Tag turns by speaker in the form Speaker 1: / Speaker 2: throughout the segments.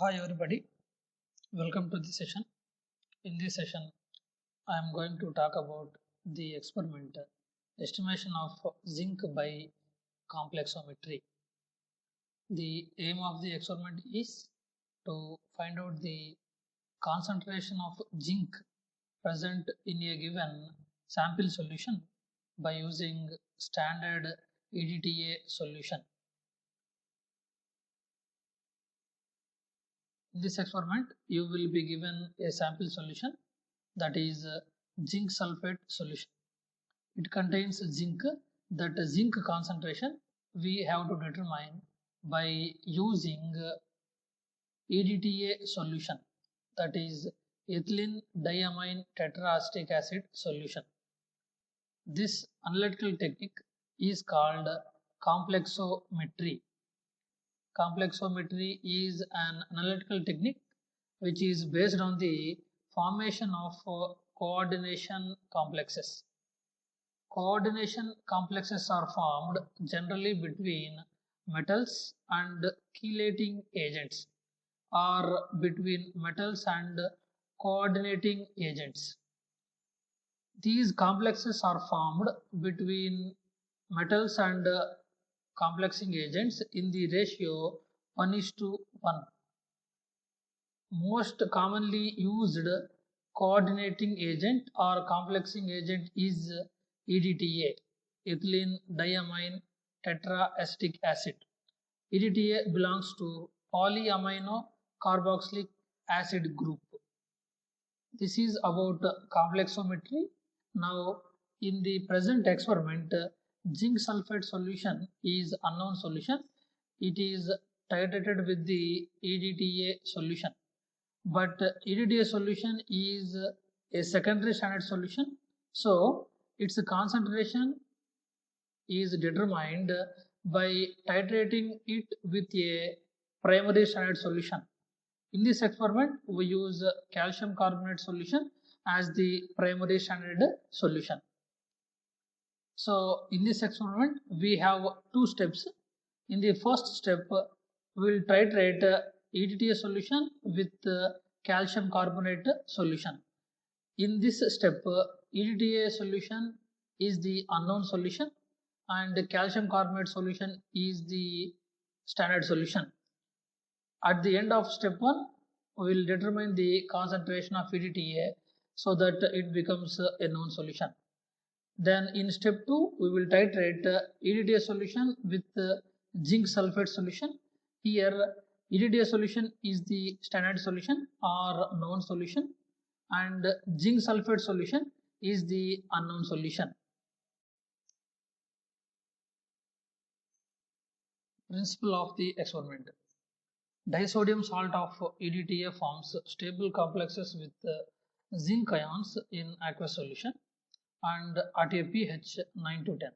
Speaker 1: Hi everybody, welcome to the session. In this session, I am going to talk about the experiment estimation of zinc by complexometry. The aim of the experiment is to find out the concentration of zinc present in a given sample solution by using standard EDTA solution. In this experiment, you will be given a sample solution that is zinc sulfate solution. It contains zinc. That zinc concentration we have to determine by using EDTA solution, that is ethylene diamine tetraacetic acid solution. This analytical technique is called complexometry. Complexometry is an analytical technique which is based on the formation of coordination complexes. Coordination complexes are formed generally between metals and chelating agents or between metals and coordinating agents. These complexes are formed between metals and complexing agents in the ratio 1:1. Most commonly used coordinating agent or complexing agent is EDTA, ethylene diamine tetraacetic acid. EDTA belongs to polyamino carboxylic acid group. This is about complexometry. Now, in the present experiment, zinc sulfate solution is unknown solution. It is titrated with the EDTA solution. But EDTA solution is a secondary standard solution. So, its concentration is determined by titrating it with a primary standard solution. In this experiment, we use calcium carbonate solution as the primary standard solution. So, in this experiment, we have two steps. In the first step, we will titrate EDTA solution with calcium carbonate solution. In this step, EDTA solution is the unknown solution and the calcium carbonate solution is the standard solution. At the end of step 1, we will determine the concentration of EDTA so that it becomes a known solution. Then in step 2, we will titrate EDTA solution with zinc sulfate solution. Here, EDTA solution is the standard solution or known solution and zinc sulfate solution is the unknown solution. Principle of the experiment. Disodium salt of EDTA forms stable complexes with zinc ions in aqueous solution and at a pH 9 to 10.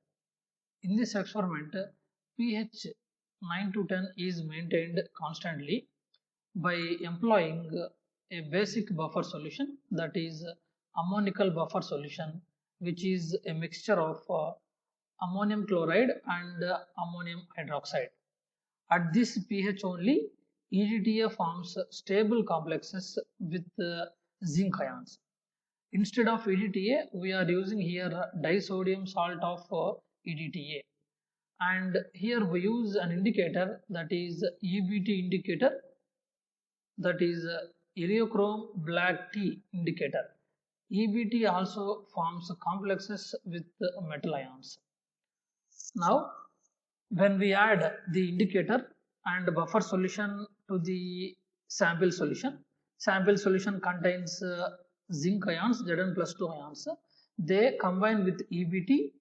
Speaker 1: In this experiment, pH 9 to 10 is maintained constantly by employing a basic buffer solution, that is ammonical buffer solution, which is a mixture of ammonium chloride and ammonium hydroxide. At this pH only, EDTA forms stable complexes with zinc ions. Instead of EDTA, we are using here disodium salt of EDTA. And here we use an indicator, that is EBT indicator, that is iriochrome black tea indicator. EBT also forms complexes with metal ions. Now, when we add the indicator and buffer solution to the sample solution contains zinc ions, Zn plus 2 ions. They combine with EBT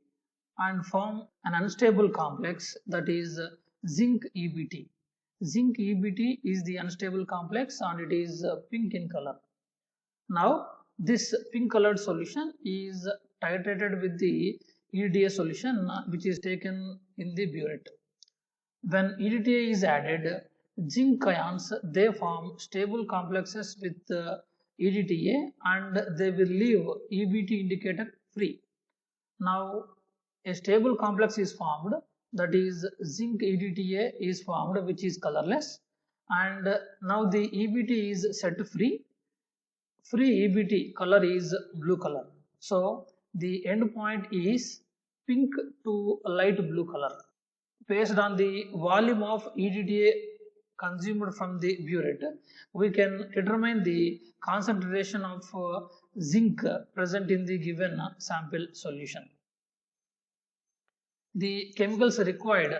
Speaker 1: and form an unstable complex, that is zinc EBT. Zinc EBT is the unstable complex and it is pink in color. Now, this pink colored solution is titrated with the EDTA solution which is taken in the burette. When EDTA is added, zinc ions they form stable complexes with EDTA and they will leave EBT indicator free. Now, a stable complex is formed, that is zinc EDTA is formed, which is colorless, and now the EBT is set free. Free EBT color is blue color. So the end point is pink to light blue color. Based on the volume of EDTA consumed from the burette, we can determine the concentration of zinc present in the given sample solution. The chemicals required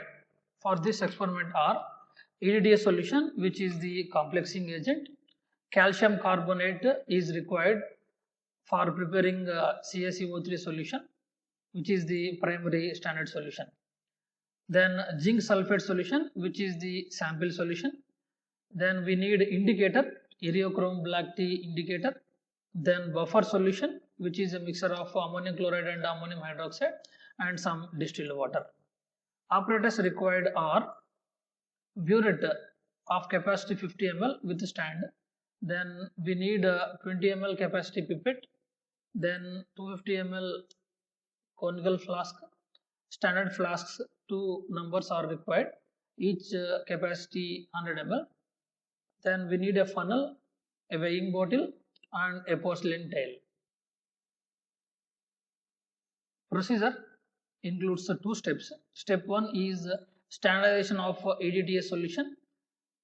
Speaker 1: for this experiment are EDTA solution, which is the complexing agent. Calcium carbonate is required for preparing CaCO3 solution, which is the primary standard solution. Then zinc sulfate solution, which is the sample solution. Then we need indicator, iriochrome black tea indicator. Then buffer solution, which is a mixture of ammonium chloride and ammonium hydroxide and some distilled water. Apparatus required are burette of capacity 50 ml with stand. Then we need a 20 ml capacity pipette. Then 250 ml conical flask. Standard flasks, 2 numbers are required, each capacity 100 ml. Then we need a funnel, a weighing bottle and a porcelain tail. Procedure includes 2 steps. Step 1 is standardization of EDTA solution.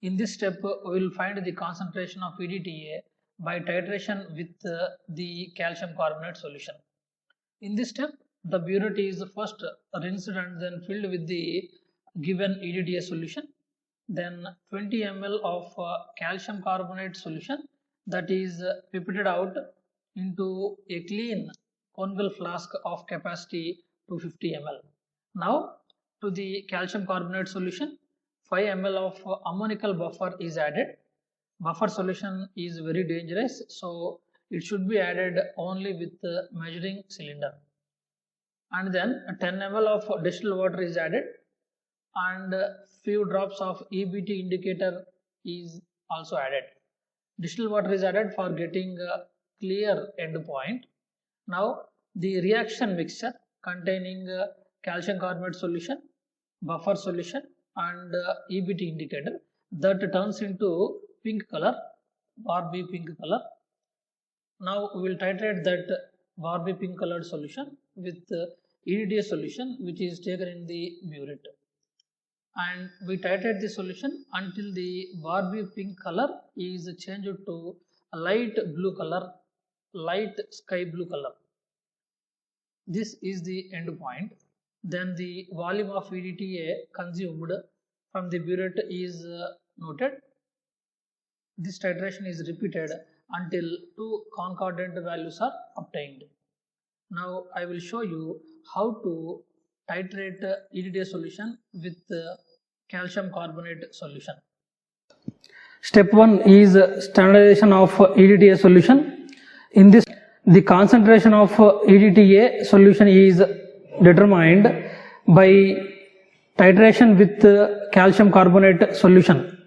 Speaker 1: In this step, we will find the concentration of EDTA by titration with the calcium carbonate solution. In this step, the burette is first rinsed and then filled with the given EDTA solution. Then 20 ml of calcium carbonate solution, that is pipetted out into a clean conical flask of capacity 250 ml. Now to the calcium carbonate solution, 5 ml of ammonical buffer is added. Buffer solution is very dangerous, so it should be added only with the measuring cylinder. And then 10 ml of distilled water is added and few drops of EBT indicator is also added. Distilled water is added for getting a clear end point. Now the reaction mixture containing calcium carbonate solution, buffer solution and EBT indicator, that turns into pink color, Barbie pink color. Now we will titrate that Barbie pink colored solution with EDTA solution, which is taken in the burette, and we titrate the solution until the Barbie pink color is changed to a light blue color, light sky blue color. This is the end point. Then the volume of EDTA consumed from the burette is noted. This titration is repeated until 2 concordant values are obtained. Now I will show you how to titrate EDTA solution with calcium carbonate solution. Step 1 is standardization of EDTA solution. In this, the concentration of EDTA solution is determined by titration with calcium carbonate solution.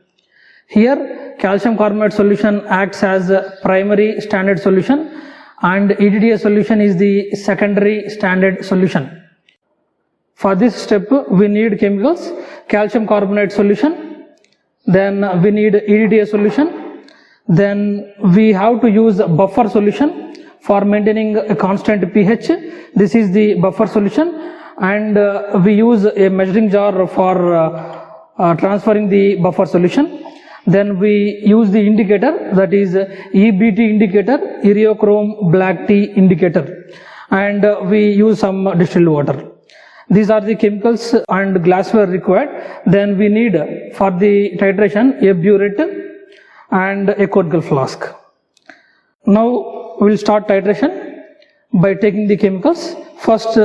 Speaker 1: Here calcium carbonate solution acts as a primary standard solution and EDTA solution is the secondary standard solution. For this step we need chemicals, calcium carbonate solution, then we need EDTA solution, then we have to use buffer solution for maintaining a constant pH. This is the buffer solution, and we use a measuring jar for transferring the buffer solution. Then we use the indicator, that is EBT indicator, iriochrome black tea indicator, and we use some distilled water. These are the chemicals and glassware required. Then we need for the titration a burette and a conical flask. Now we will start titration by taking the chemicals. First,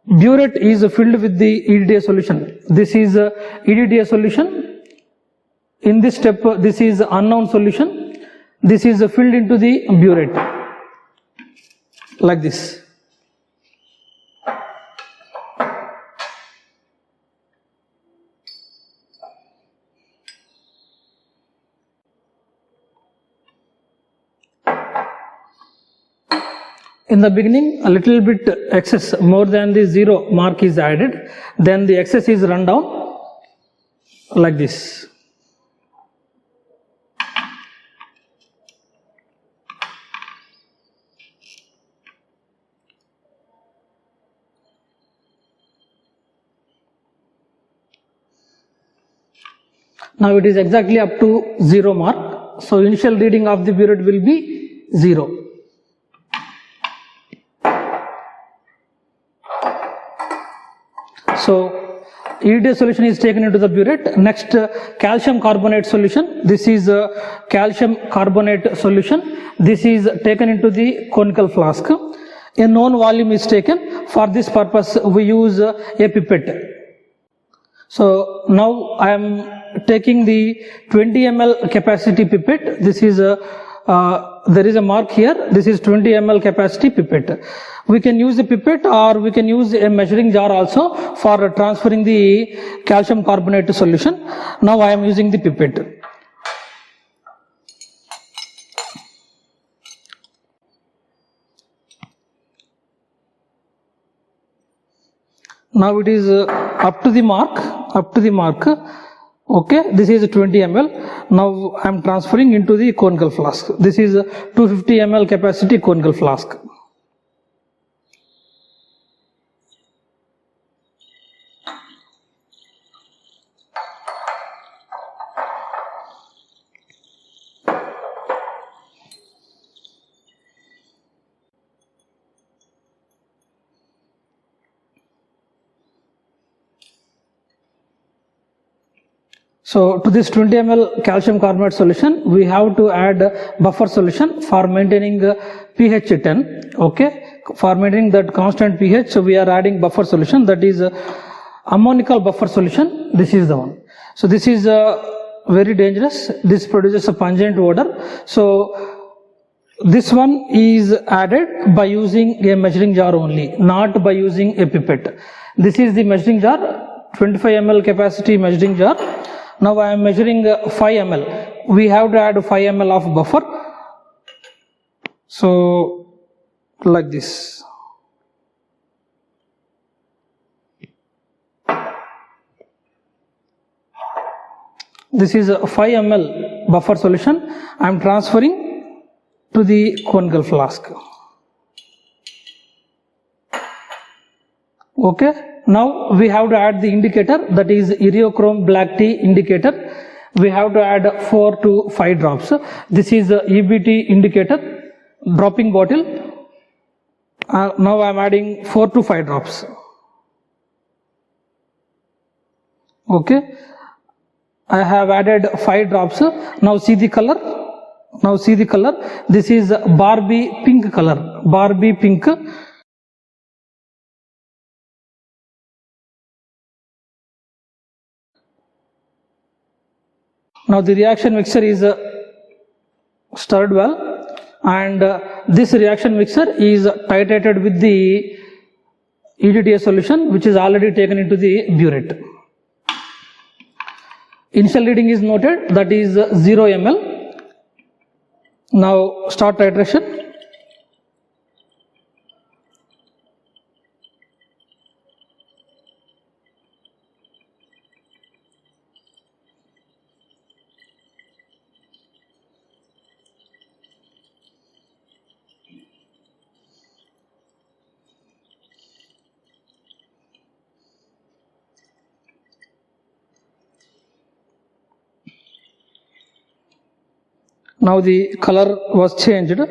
Speaker 1: burette is filled with the EDTA solution. This is EDTA solution. In this step, this is unknown solution. This is filled into the burette like this. In the beginning, a little bit excess, more than the 0 mark is added. Then the excess is run down like this. Now it is exactly up to 0 mark. So initial reading of the burette will be 0. So EDTA solution is taken into the burette. Next, calcium carbonate solution. This is a calcium carbonate solution. This is taken into the conical flask. A known volume is taken. For this purpose, we use a pipette. So now I am taking the 20 ml capacity pipette. This is there is a mark here. This is 20 ml capacity pipette. We can use a pipette or we can use a measuring jar also for transferring the calcium carbonate solution. Now I am using the pipette. Now it is up to the mark. Okay, this is 20 ml. Now I am transferring into the conical flask. This is 250 ml capacity conical flask. So to this 20 ml calcium carbonate solution, we have to add buffer solution for maintaining pH 10. Okay, for maintaining that constant pH, so we are adding buffer solution, that is ammonical buffer solution. This is the one. So this is very dangerous. This produces a pungent odor. So this one is added by using a measuring jar only, not by using a pipette. This is the measuring jar, 25 ml capacity measuring jar. Now I am measuring 5 ml. We have to add 5 ml of buffer. So like this. This is a 5 ml buffer solution. I am transferring to the conical flask. Okay. Now we have to add the indicator, that is Eriochrome black tea indicator. We have to add 4 to 5 drops. This is the EBT indicator, dropping bottle. Now I am adding 4 to 5 drops. Okay, I have added 5 drops. Now see the color. This is Barbie pink color. Barbie pink. Now the reaction mixture is stirred well, and this reaction mixture is titrated with the EDTA solution, which is already taken into the burette. Initial reading is noted, that is 0 ml. Now start titration. Now the color was changed.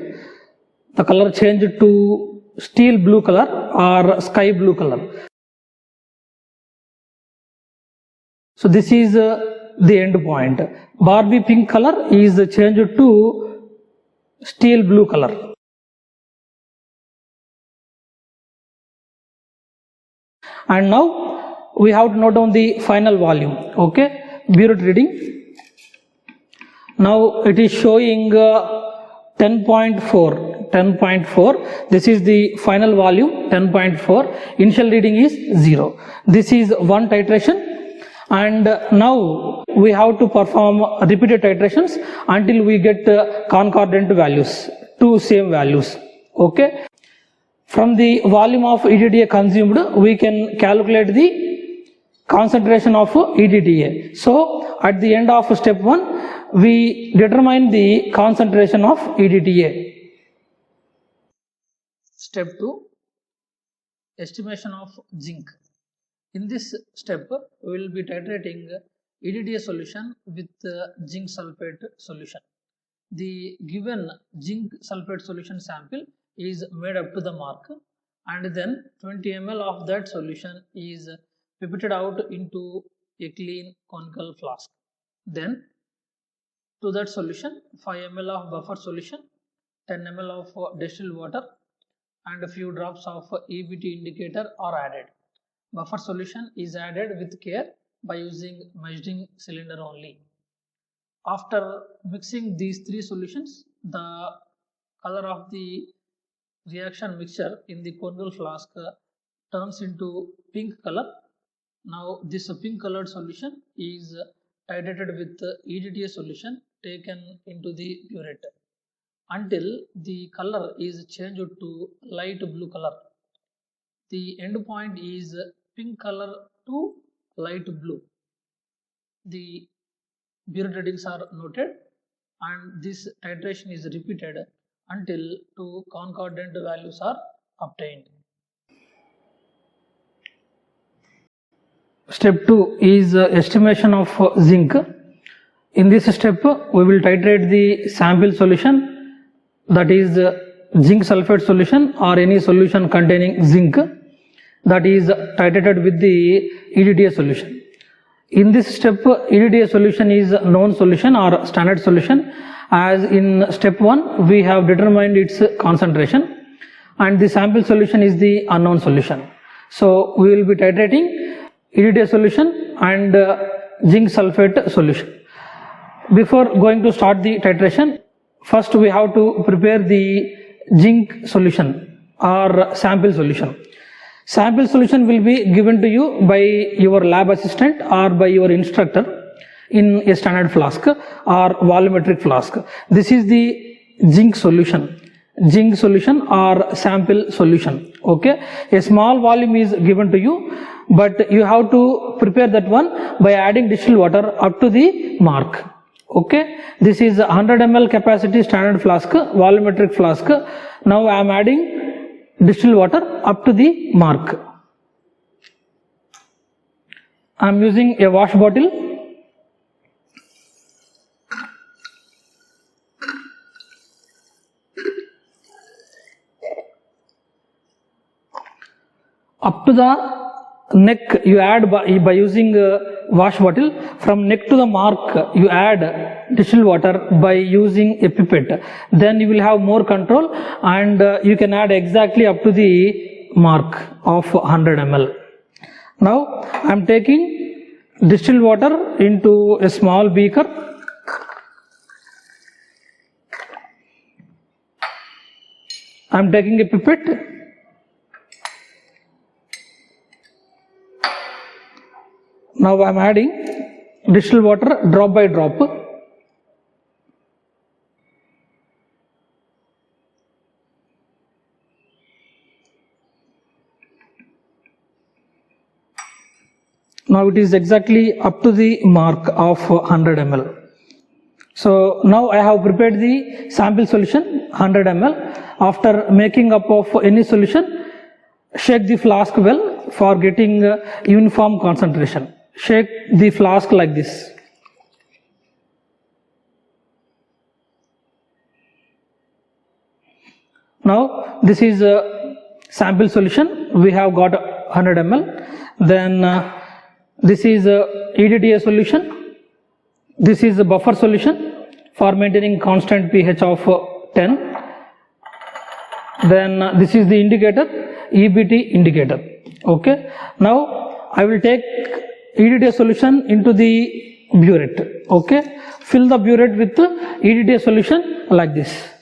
Speaker 1: The color changed to steel blue color or sky blue color. So this is the end point. Barbie pink color is changed to steel blue color. And now we have to note down the final volume. Okay, burette reading. Now it is showing 10.4. This is the final volume, 10.4. Initial reading is 0. This is one titration, and now we have to perform repeated titrations until we get concordant values, two same values. Okay. From the volume of EDTA consumed, we can calculate the concentration of EDTA. So at the end of step 1, we determine the concentration of EDTA. Step 2, estimation of zinc. In this step, we will be titrating EDTA solution with zinc sulfate solution. The given zinc sulfate solution sample is made up to the mark, and then 20 ml of that solution is pipetted out into a clean conical flask. Then to that solution 5 ml of buffer solution, 10 ml of distilled water and a few drops of EBT indicator are added. Buffer solution is added with care by using measuring cylinder only. After mixing these three solutions, the color of the reaction mixture in the conical flask turns into pink color. Now this pink colored solution is titrated with EDTA solution taken into the burette until the color is changed to light blue color. The end point is pink color to light blue. The burette readings are noted and this titration is repeated until two concordant values are obtained. Step 2 is estimation of zinc. In this step, we will titrate the sample solution, that is zinc sulfate solution or any solution containing zinc, that is titrated with the EDTA solution. In this step, EDTA solution is known solution or standard solution, as in step 1 we have determined its concentration, and the sample solution is the unknown solution. So we will be titrating EDTA solution and zinc sulfate solution. Before going to start the titration, first we have to prepare the zinc solution or sample solution. Sample solution will be given to you by your lab assistant or by your instructor in a standard flask or volumetric flask. This is the zinc solution or sample solution. Okay, a small volume is given to you, but you have to prepare that one by adding distilled water up to the mark. Okay, this is 100 ml capacity standard flask, volumetric flask. Now I am adding distilled water up to the mark. I am using a wash bottle. Up to the neck you add by using wash bottle. From neck to the mark you add distilled water by using a pipette. Then you will have more control and you can add exactly up to the mark of 100 ml. Now I am taking distilled water into a small beaker. I am taking a pipette. Now I am adding distilled water drop by drop. Now it is exactly up to the mark of 100 ml. So now I have prepared the sample solution 100 ml. After making up of any solution, shake the flask well for getting uniform concentration. Shake the flask like this. Now this is a sample solution. We have got 100 ml. Then this is a EDTA solution. This is a buffer solution for maintaining constant pH of 10. Then this is the indicator, EBT indicator. Okay. Now I will take EDTA solution into the burette. Okay. Fill the burette with EDTA solution like this.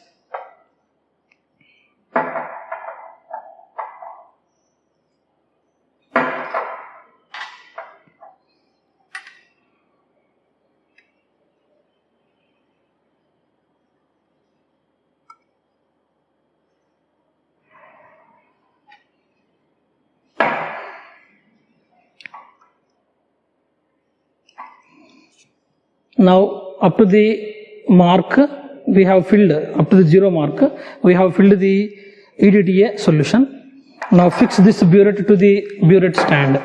Speaker 1: Now up to the mark we have filled, up to the 0 mark we have filled the EDTA solution. Now fix this burette to the burette stand.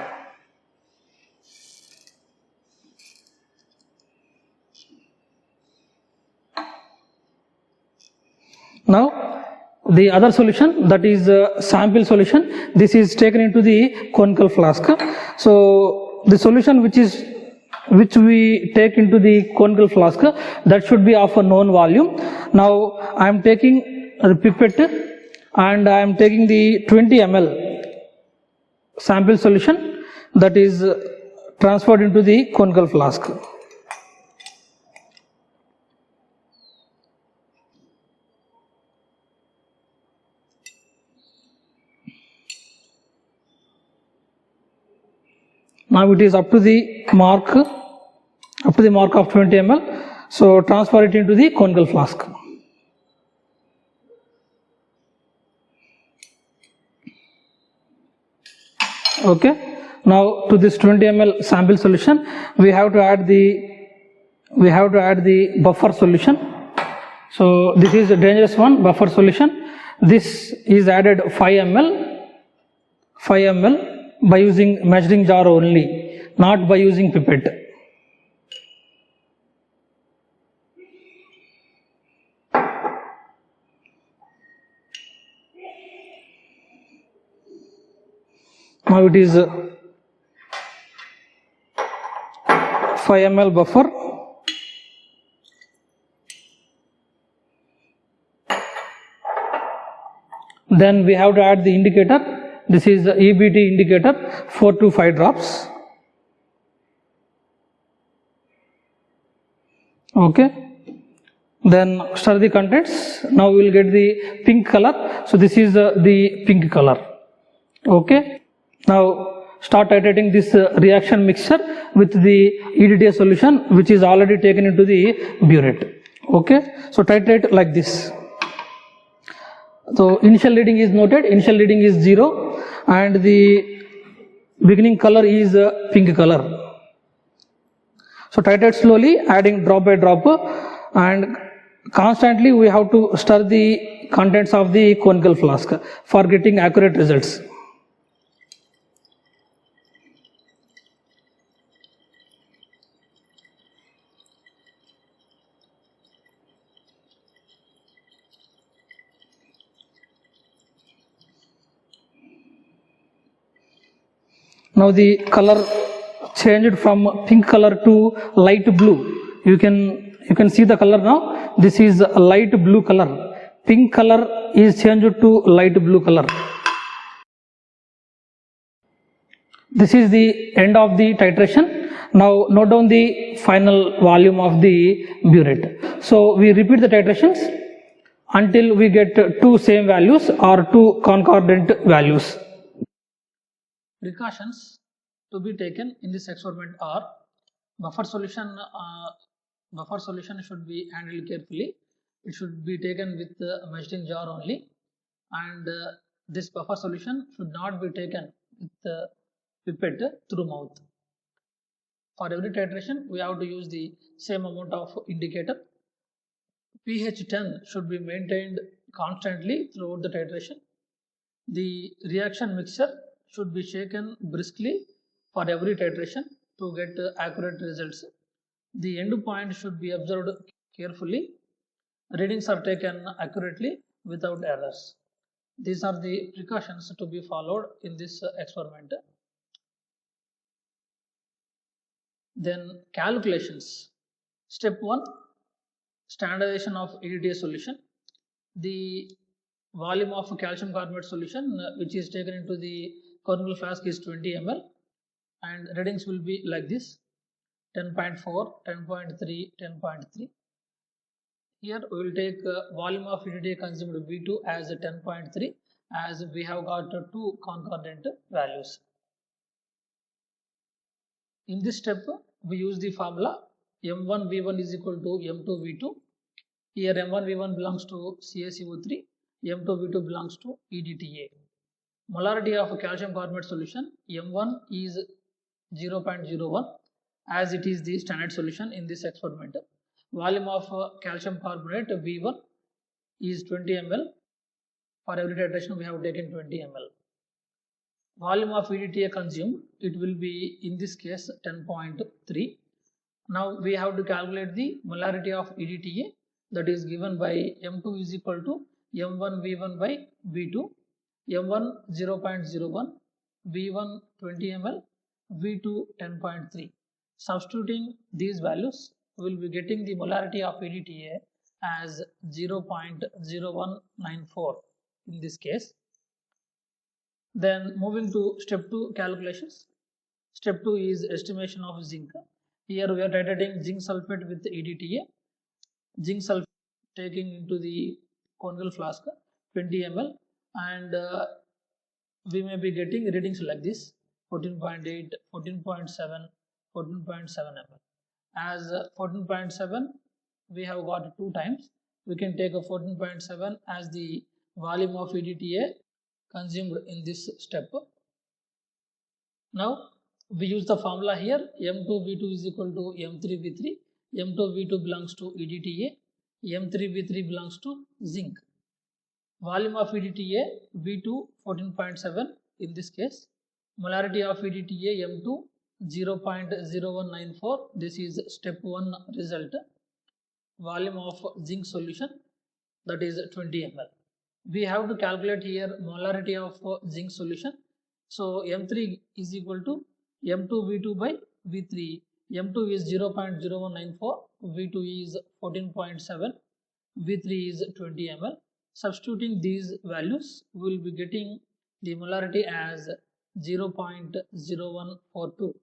Speaker 1: Now the other solution, that is sample solution, this is taken into the conical flask. So the solution which we take into the conical flask, that should be of a known volume. Now I am taking the pipette and I am taking the 20 ml sample solution, that is transferred into the conical flask. Now it is up to the mark of 20 ml. So transfer it into the conical flask. Okay. Now to this 20 ml sample solution, we have to add the buffer solution. So this is a dangerous one, buffer solution. This is added 5 ml by using measuring jar only, not by using pipette. Now it is 5 ml buffer. Then we have to add the indicator. This is the EBT indicator, 4 to 5 drops. Okay. Then stir the contents. Now we will get the pink color. So this is the pink color. Okay. Now start titrating this reaction mixture with the EDTA solution, which is already taken into the burette. Okay. So titrate like this. So initial reading is noted, initial reading is 0 and the beginning color is pink color. So titrate slowly, adding drop by drop, and constantly we have to stir the contents of the conical flask for getting accurate results. Now the color changed from pink color to light blue. You can see the color now. This is a light blue color. Pink color is changed to light blue color. This is the end of the titration. Now note down the final volume of the burette. So we repeat the titrations until we get 2 same values or 2 concordant values. Precautions to be taken in this experiment are: buffer solution should be handled carefully. It should be taken with the measuring jar only, and this buffer solution should not be taken with the pipette through mouth. For every titration, we have to use the same amount of indicator. pH 10 should be maintained constantly throughout the titration. The reaction mixture should be shaken briskly for every titration to get accurate results. The end point should be observed carefully. Readings are taken accurately without errors. These are the precautions to be followed in this experiment. Then calculations. Step 1, standardization of EDTA solution. The volume of calcium carbonate solution which is taken into the conical flask is 20 ml, and readings will be like this: 10.4, 10.3, 10.3. Here we will take volume of EDTA consumed V2 as 10.3, as we have got 2 concordant values. In this step, we use the formula M1V1 is equal to M2V2. Here M1V1 belongs to CaCO3, M2V2 belongs to EDTA. Molarity of calcium carbonate solution, M1 is 0.01, as it is the standard solution in this experiment. Volume of calcium carbonate V1 is 20 ml. For every titration we have taken 20 ml. Volume of EDTA consumed, it will be in this case 10.3. Now we have to calculate the molarity of EDTA, that is given by M2 is equal to M1 V1 by V2, M1 0.01, V1 20 ml, V2 10.3. Substituting these values, we will be getting the molarity of EDTA as 0.0194 in this case. Then moving to step 2 calculations. Step 2 is estimation of zinc. Here we are titrating zinc sulfate with EDTA. Zinc sulfate taking into the conical flask 20 ml, and we may be getting readings like this: 14.8, 14.7, 14.7 ml. As 14.7 we have got 2 times, we can take a 14.7 as the volume of EDTA consumed in this step. Now we use the formula here: M2V2 is equal to M3V3. M2V2 belongs to EDTA, M3V3 belongs to zinc. Volume of EDTA V2 14.7 in this case. Molarity of EDTA M2 0.0194. This is step 1 result. Volume of zinc solution, that is 20 ml. We have to calculate here molarity of zinc solution. So M3 is equal to M2V2 by V3. M2 is 0.0194, V2 is 14.7, V3 is 20 ml. Substituting these values, we will be getting the molarity as 0.0142.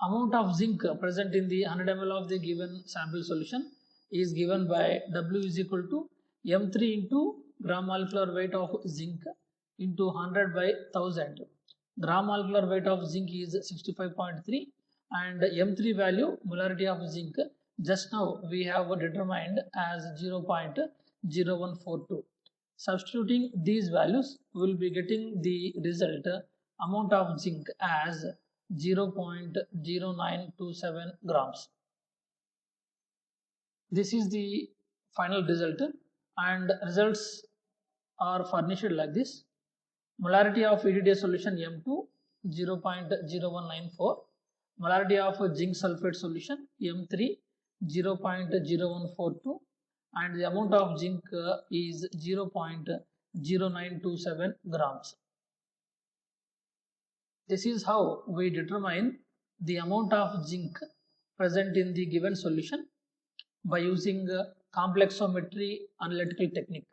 Speaker 1: Amount of zinc present in the 100 ml of the given sample solution is given by W is equal to M3 into gram molecular weight of zinc into 100 by 1000. Gram molecular weight of zinc is 65.3, and M3 value, molarity of zinc, just now we have determined as 0.0142. Substituting these values, we will be getting the result amount of zinc as 0.0927 grams. This is the final result, and results are furnished like this: molarity of EDTA solution M2 0.0194, molarity of zinc sulfate solution M3 0.0142, and the amount of zinc is 0.0927 grams. This is how we determine the amount of zinc present in the given solution by using complexometry analytical technique.